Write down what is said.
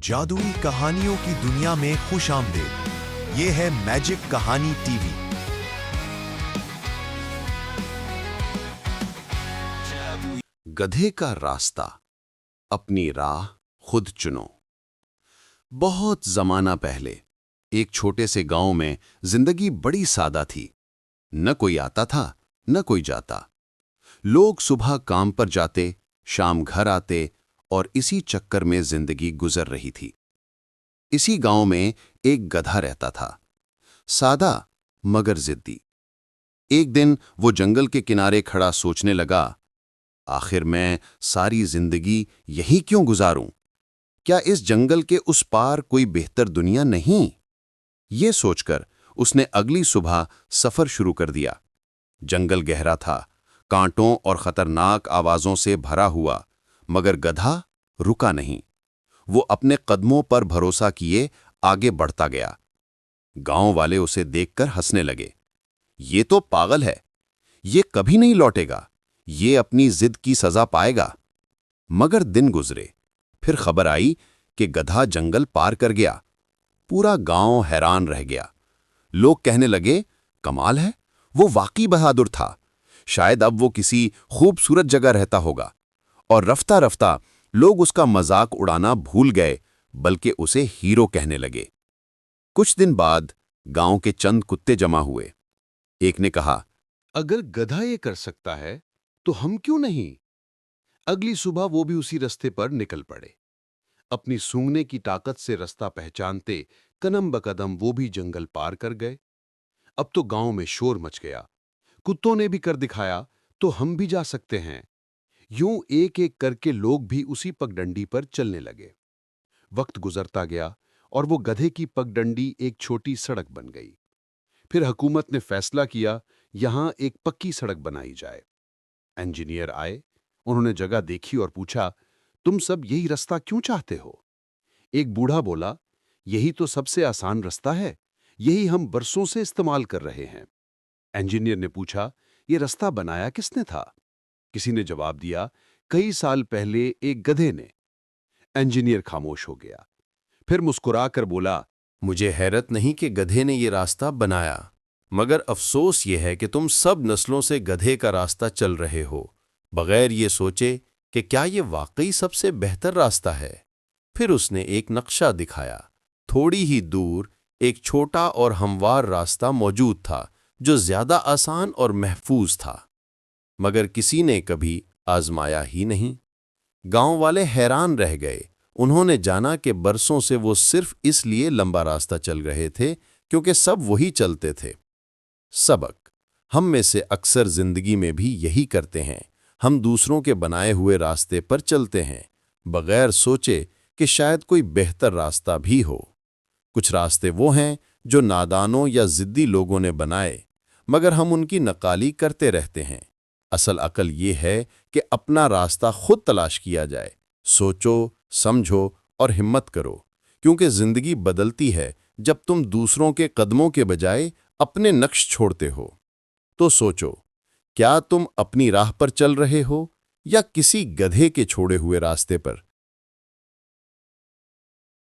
जादुई कहानियों की दुनिया में खुश आमदीद। ये है मैजिक कहानी टीवी। गधे का रास्ता, अपनी राह खुद चुनो। बहुत जमाना पहले एक छोटे से गांव में जिंदगी बड़ी सादा थी। न कोई आता था, न कोई जाता। लोग सुबह काम पर जाते, शाम घर आते और इसी चक्कर में जिंदगी गुजर रही थी। इसी गांव में एक गधा रहता था, सादा मगर जिद्दी। एक दिन वो जंगल के किनारे खड़ा सोचने लगा, आखिर मैं सारी जिंदगी यही क्यों गुजारूं? क्या इस जंगल के उस पार कोई बेहतर दुनिया नहीं? ये सोचकर उसने अगली सुबह सफर शुरू कर दिया। जंगल गहरा था, कांटों और खतरनाक आवाजों से भरा हुआ, मगर गधा रुका नहीं। वो अपने कदमों पर भरोसा किए आगे बढ़ता गया। गांव वाले उसे देखकर हंसने लगे। ये तो पागल है, ये कभी नहीं लौटेगा, ये अपनी जिद की सजा पाएगा। मगर दिन गुजरे, फिर खबर आई कि गधा जंगल पार कर गया। पूरा गांव हैरान रह गया। लोग कहने लगे, कमाल है, वो वाकई बहादुर था। शायद अब वो किसी खूबसूरत जगह रहता होगा। और रफ्ता रफ्ता लोग उसका मजाक उड़ाना भूल गए, बल्कि उसे हीरो कहने लगे। कुछ दिन बाद गांव के चंद कुत्ते जमा हुए। एक ने कहा, अगर गधा ये कर सकता है तो हम क्यों नहीं? अगली सुबह वो भी उसी रास्ते पर निकल पड़े। अपनी सूंघने की ताकत से रास्ता पहचानते कदम बकदम वो भी जंगल पार कर गए। अब तो गांव में शोर मच गया। कुत्तों ने भी कर दिखाया, तो हम भी जा सकते हैं। यूं एक एक करके लोग भी उसी पगडंडी पर चलने लगे। वक्त गुजरता गया और वो गधे की पगडंडी एक छोटी सड़क बन गई। फिर हुकूमत ने फैसला किया, यहां एक पक्की सड़क बनाई जाए। इंजीनियर आए, उन्होंने जगह देखी और पूछा, तुम सब यही रास्ता क्यों चाहते हो? एक बूढ़ा बोला, यही तो सबसे आसान रास्ता है, यही हम बरसों से इस्तेमाल कर रहे हैं। इंजीनियर ने पूछा, ये रास्ता बनाया किसने था? किसी ने जवाब दिया, कई साल पहले एक गधे ने। इंजीनियर खामोश हो गया, फिर मुस्कुराकर बोला, मुझे हैरत नहीं कि गधे ने ये रास्ता बनाया, मगर अफसोस ये है कि तुम सब नस्लों से गधे का रास्ता चल रहे हो, बगैर ये सोचे कि क्या ये वाकई सबसे बेहतर रास्ता है। फिर उसने एक नक्शा दिखाया। थोड़ी ही दूर एक छोटा और हमवार रास्ता मौजूद था, जो ज्यादा आसान और महफूज था, मगर किसी ने कभी आजमाया ही नहीं। गांव वाले हैरान रह गए। उन्होंने जाना कि बरसों से वो सिर्फ इसलिए लंबा रास्ता चल रहे थे क्योंकि सब वही चलते थे। सबक, हम में से अक्सर जिंदगी में भी यही करते हैं। हम दूसरों के बनाए हुए रास्ते पर चलते हैं, बगैर सोचे कि शायद कोई बेहतर रास्ता भी हो। कुछ रास्ते वो हैं जो नादानों या जिद्दी लोगों ने बनाए, मगर हम उनकी नकाली करते रहते हैं। असल अकल ये है कि अपना रास्ता खुद तलाश किया जाए। सोचो, समझो और हिम्मत करो, क्योंकि जिंदगी बदलती है जब तुम दूसरों के कदमों के बजाय अपने नक्श छोड़ते हो। तो सोचो, क्या तुम अपनी राह पर चल रहे हो या किसी गधे के छोड़े हुए रास्ते पर?